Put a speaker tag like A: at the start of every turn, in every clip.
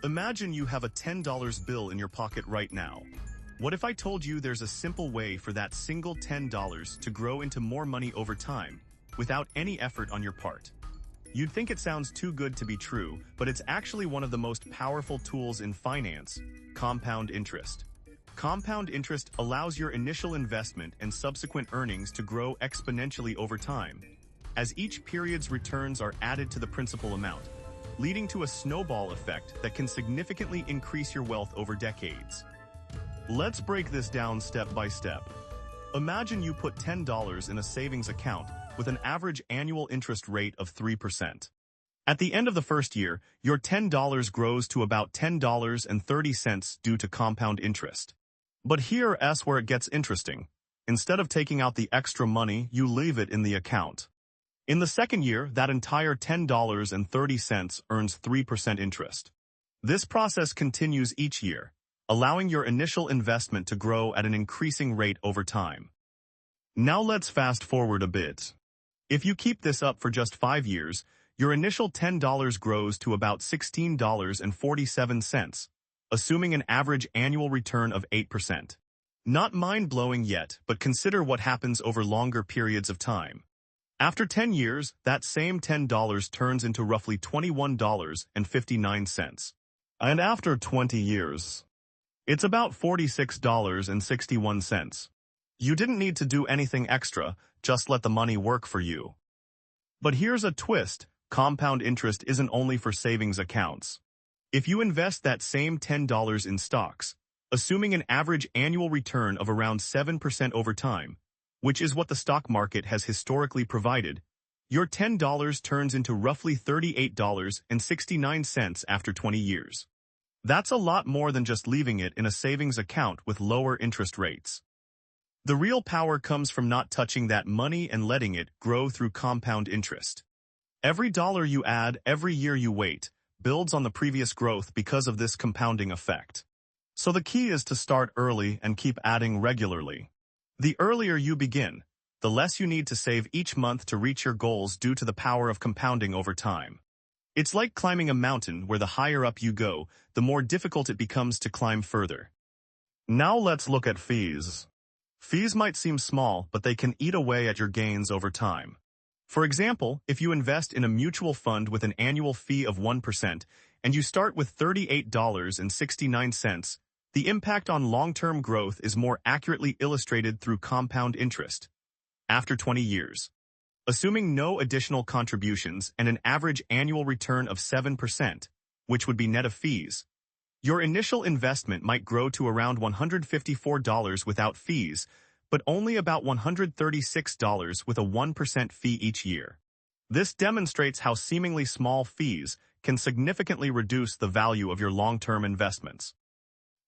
A: Imagine you have a $10 bill in your pocket right now. What if I told you there's a simple way for that single $10 to grow into more money over time, without any effort on your part? You'd think it sounds too good to be true, but it's actually one of the most powerful tools in finance: compound interest. Compound interest allows your initial investment and subsequent earnings to grow exponentially over time, as each period's returns are added to the principal amount, leading to a snowball effect that can significantly increase your wealth over decades. Let's break this down step by step. Imagine you put $10 in a savings account with an average annual interest rate of 3%. At the end of the first year, your $10 grows to about $10.30 due to compound interest. But here's where it gets interesting. Instead of taking out the extra money, you leave it in the account. In the second year, that entire $10.30 earns 3% interest. This process continues each year, allowing your initial investment to grow at an increasing rate over time. Now let's fast forward a bit. If you keep this up for just 5 years, your initial $10 grows to about $16.47, assuming an average annual return of 8%. Not mind-blowing yet, but consider what happens over longer periods of time. After 10 years, that same $10 turns into roughly $21.59. And after 20 years, it's about $46.61. You didn't need to do anything extra, just let the money work for you. But here's a twist: compound interest isn't only for savings accounts. If you invest that same $10 in stocks, assuming an average annual return of around 7% over time, which is what the stock market has historically provided, your $10 turns into roughly $38.69 after 20 years. That's a lot more than just leaving it in a savings account with lower interest rates. The real power comes from not touching that money and letting it grow through compound interest. Every dollar you add, every year you wait, builds on the previous growth because of this compounding effect. So the key is to start early and keep adding regularly. The earlier you begin, the less you need to save each month to reach your goals due to the power of compounding over time. It's like climbing a mountain where the higher up you go, the more difficult it becomes to climb further. Now let's look at fees. Fees might seem small, but they can eat away at your gains over time. For example, if you invest in a mutual fund with an annual fee of 1% and you start with $38.69, the impact on long-term growth is more accurately illustrated through compound interest. After 20 years, assuming no additional contributions and an average annual return of 7%, which would be net of fees, your initial investment might grow to around $154 without fees, but only about $136 with a 1% fee each year. This demonstrates how seemingly small fees can significantly reduce the value of your long-term investments.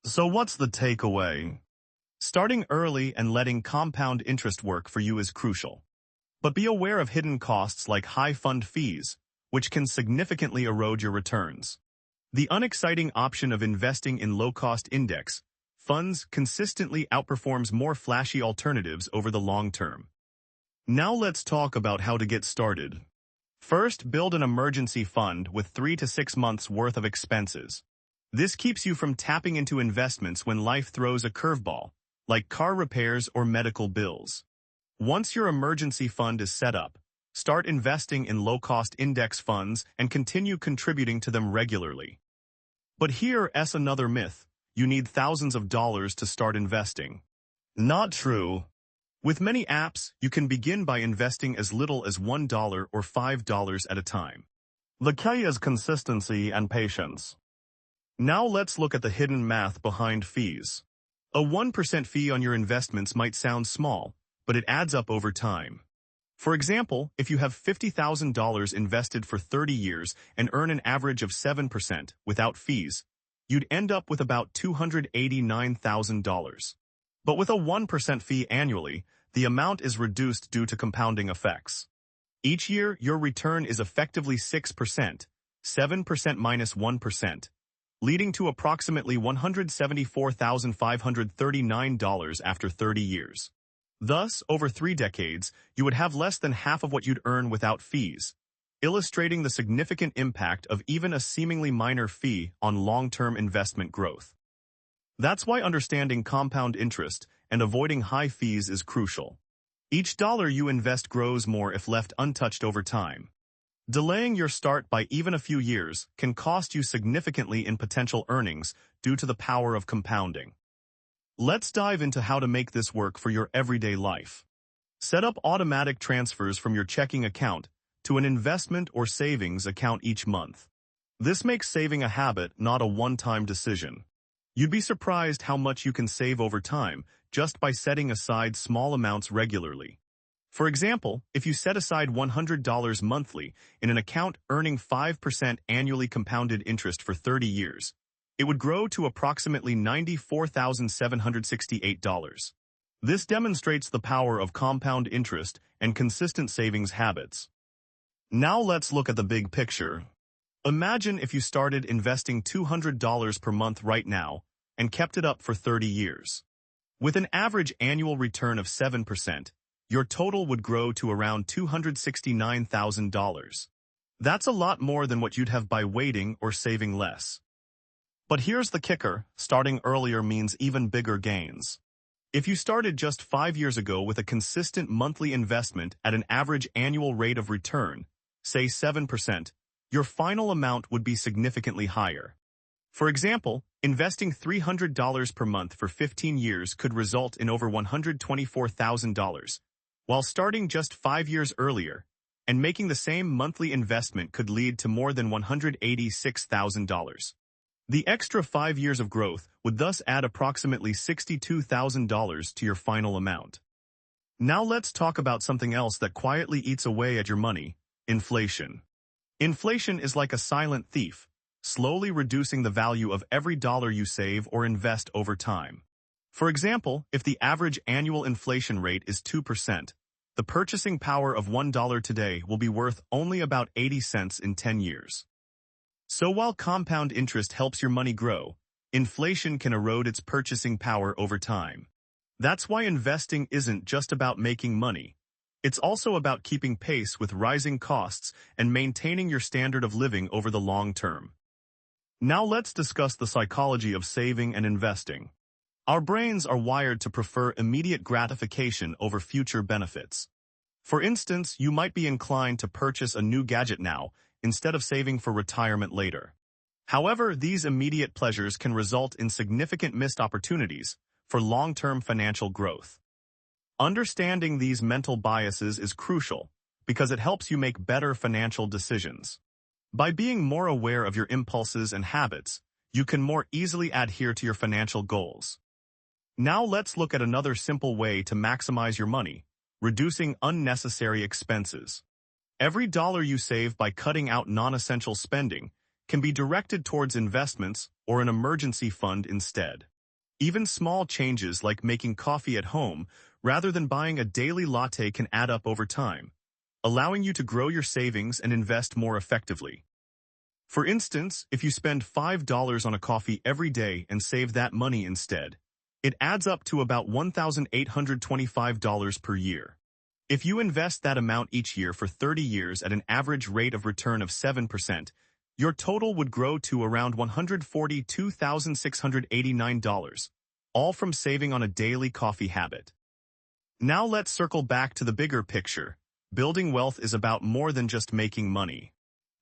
A: So what's the takeaway? Starting early and letting compound interest work for you is crucial. But be aware of hidden costs like high fund fees, which can significantly erode your returns. The unexciting option of investing in low-cost index funds consistently outperforms more flashy alternatives over the long term. Now let's talk about how to get started. First, build an emergency fund with 3 to 6 months worth of expenses. This keeps you from tapping into investments when life throws a curveball, like car repairs or medical bills. Once your emergency fund is set up, start investing in low-cost index funds and continue contributing to them regularly. But here's another myth: you need thousands of dollars to start investing. Not true. With many apps, you can begin by investing as little as $1 or $5 at a time. The key is consistency and patience. Now let's look at the hidden math behind fees. A 1% fee on your investments might sound small, but it adds up over time. For example, if you have $50,000 invested for 30 years and earn an average of 7% without fees, you'd end up with about $289,000. But with a 1% fee annually, the amount is reduced due to compounding effects. Each year, your return is effectively 6%, 7% minus 1%, leading to approximately $174,539 after 30 years. Thus, over 3 decades, you would have less than half of what you'd earn without fees, illustrating the significant impact of even a seemingly minor fee on long-term investment growth. That's why understanding compound interest and avoiding high fees is crucial. Each dollar you invest grows more if left untouched over time. Delaying your start by even a few years can cost you significantly in potential earnings due to the power of compounding. Let's dive into how to make this work for your everyday life. Set up automatic transfers from your checking account to an investment or savings account each month. This makes saving a habit, not a one-time decision. You'd be surprised how much you can save over time just by setting aside small amounts regularly. For example, if you set aside $100 monthly in an account earning 5% annually compounded interest for 30 years, it would grow to approximately $94,768. This demonstrates the power of compound interest and consistent savings habits. Now let's look at the big picture. Imagine if you started investing $200 per month right now and kept it up for 30 years. With an average annual return of 7%, your total would grow to around $269,000. That's a lot more than what you'd have by waiting or saving less. But here's the kicker, starting earlier means even bigger gains. If you started just 5 years ago with a consistent monthly investment at an average annual rate of return, say 7%, your final amount would be significantly higher. For example, investing $300 per month for 15 years could result in over $124,000, while starting just 5 years earlier, and making the same monthly investment could lead to more than $186,000. The extra 5 years of growth would thus add approximately $62,000 to your final amount. Now let's talk about something else that quietly eats away at your money: inflation. Inflation is like a silent thief, slowly reducing the value of every dollar you save or invest over time. For example, if the average annual inflation rate is 2%, the purchasing power of $1 today will be worth only about 80 cents in 10 years. So while compound interest helps your money grow, inflation can erode its purchasing power over time. That's why investing isn't just about making money. It's also about keeping pace with rising costs and maintaining your standard of living over the long term. Now let's discuss the psychology of saving and investing. Our brains are wired to prefer immediate gratification over future benefits. For instance, you might be inclined to purchase a new gadget now instead of saving for retirement later. However, these immediate pleasures can result in significant missed opportunities for long-term financial growth. Understanding these mental biases is crucial because it helps you make better financial decisions. By being more aware of your impulses and habits, you can more easily adhere to your financial goals. Now let's look at another simple way to maximize your money: reducing unnecessary expenses. Every dollar you save by cutting out non-essential spending can be directed towards investments or an emergency fund instead. Even small changes like making coffee at home rather than buying a daily latte can add up over time, allowing you to grow your savings and invest more effectively. For instance, if you spend $5 on a coffee every day and save that money instead, it adds up to about $1,825 per year. If you invest that amount each year for 30 years at an average rate of return of 7%, your total would grow to around $142,689, all from saving on a daily coffee habit. Now let's circle back to the bigger picture. Building wealth is about more than just making money.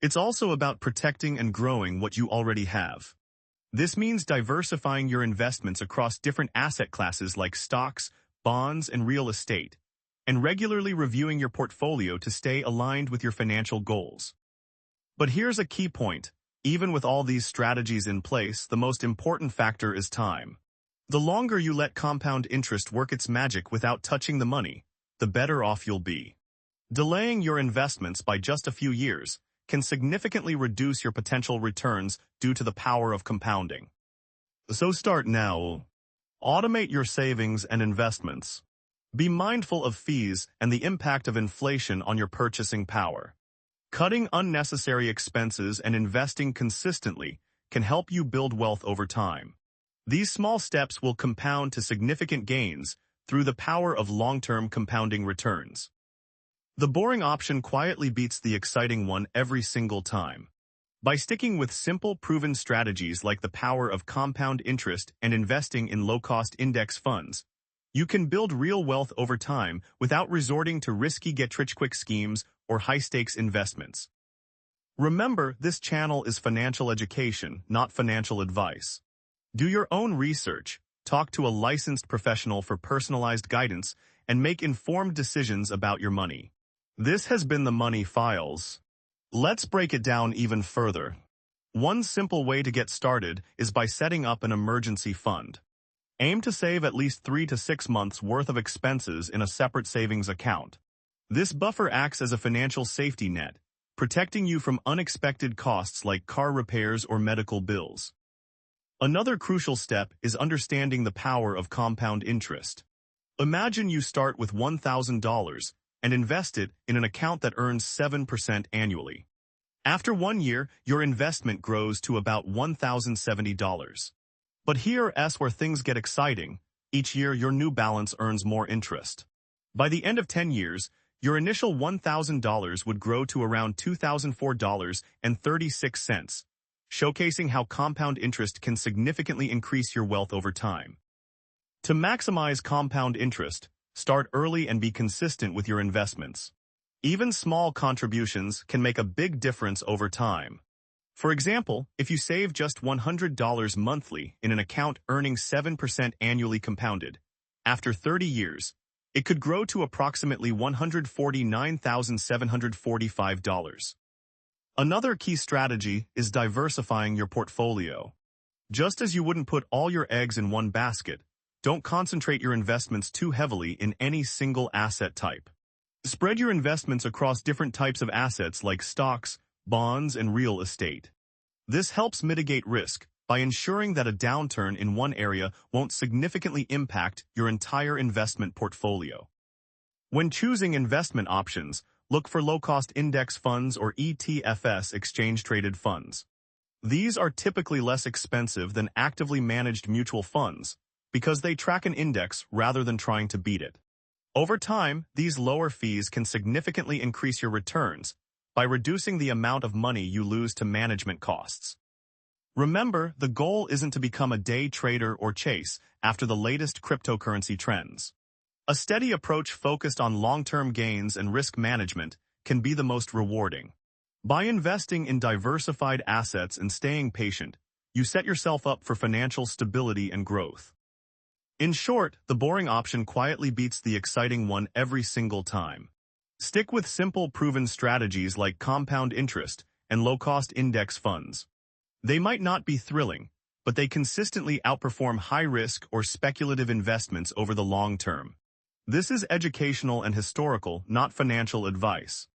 A: It's also about protecting and growing what you already have. This means diversifying your investments across different asset classes like stocks, bonds, and real estate, and regularly reviewing your portfolio to stay aligned with your financial goals. But here's a key point. Even with all these strategies in place, the most important factor is time. The longer you let compound interest work its magic without touching the money, the better off you'll be. Delaying your investments by just a few years can significantly reduce your potential returns due to the power of compounding. So start now. Automate your savings and investments. Be mindful of fees and the impact of inflation on your purchasing power. Cutting unnecessary expenses and investing consistently can help you build wealth over time. These small steps will compound to significant gains through the power of long-term compounding returns. The boring option quietly beats the exciting one every single time. By sticking with simple, proven strategies like the power of compound interest and investing in low-cost index funds, you can build real wealth over time without resorting to risky get-rich-quick schemes or high-stakes investments. Remember, this channel is financial education, not financial advice. Do your own research, talk to a licensed professional for personalized guidance, and make informed decisions about your money. This has been the Money Files. Let's break it down even further. One simple way to get started is by setting up an emergency fund. Aim to save at least 3 to 6 months' worth of expenses in a separate savings account. This buffer acts as a financial safety net, protecting you from unexpected costs like car repairs or medical bills. Another crucial step is understanding the power of compound interest. Imagine you start with $1,000 and invest it in an account that earns 7% annually. After 1 year, your investment grows to about $1,070. But here's where things get exciting. Each year, your new balance earns more interest. By the end of 10 years, your initial $1,000 would grow to around $2,004.36, showcasing how compound interest can significantly increase your wealth over time. To maximize compound interest, start early and be consistent with your investments. Even small contributions can make a big difference over time. For example, if you save just $100 monthly in an account earning 7% annually compounded, after 30 years, it could grow to approximately $149,745. Another key strategy is diversifying your portfolio. Just as you wouldn't put all your eggs in one basket, don't concentrate your investments too heavily in any single asset type. Spread your investments across different types of assets like stocks, bonds, and real estate. This helps mitigate risk by ensuring that a downturn in one area won't significantly impact your entire investment portfolio. When choosing investment options, look for low-cost index funds or ETFs, exchange-traded funds. These are typically less expensive than actively managed mutual funds because they track an index rather than trying to beat it. Over time, these lower fees can significantly increase your returns by reducing the amount of money you lose to management costs. Remember, the goal isn't to become a day trader or chase after the latest cryptocurrency trends. A steady approach focused on long-term gains and risk management can be the most rewarding. By investing in diversified assets and staying patient, you set yourself up for financial stability and growth. In short, the boring option quietly beats the exciting one every single time. Stick with simple, proven strategies like compound interest and low-cost index funds. They might not be thrilling, but they consistently outperform high-risk or speculative investments over the long term. This is educational and historical, not financial advice.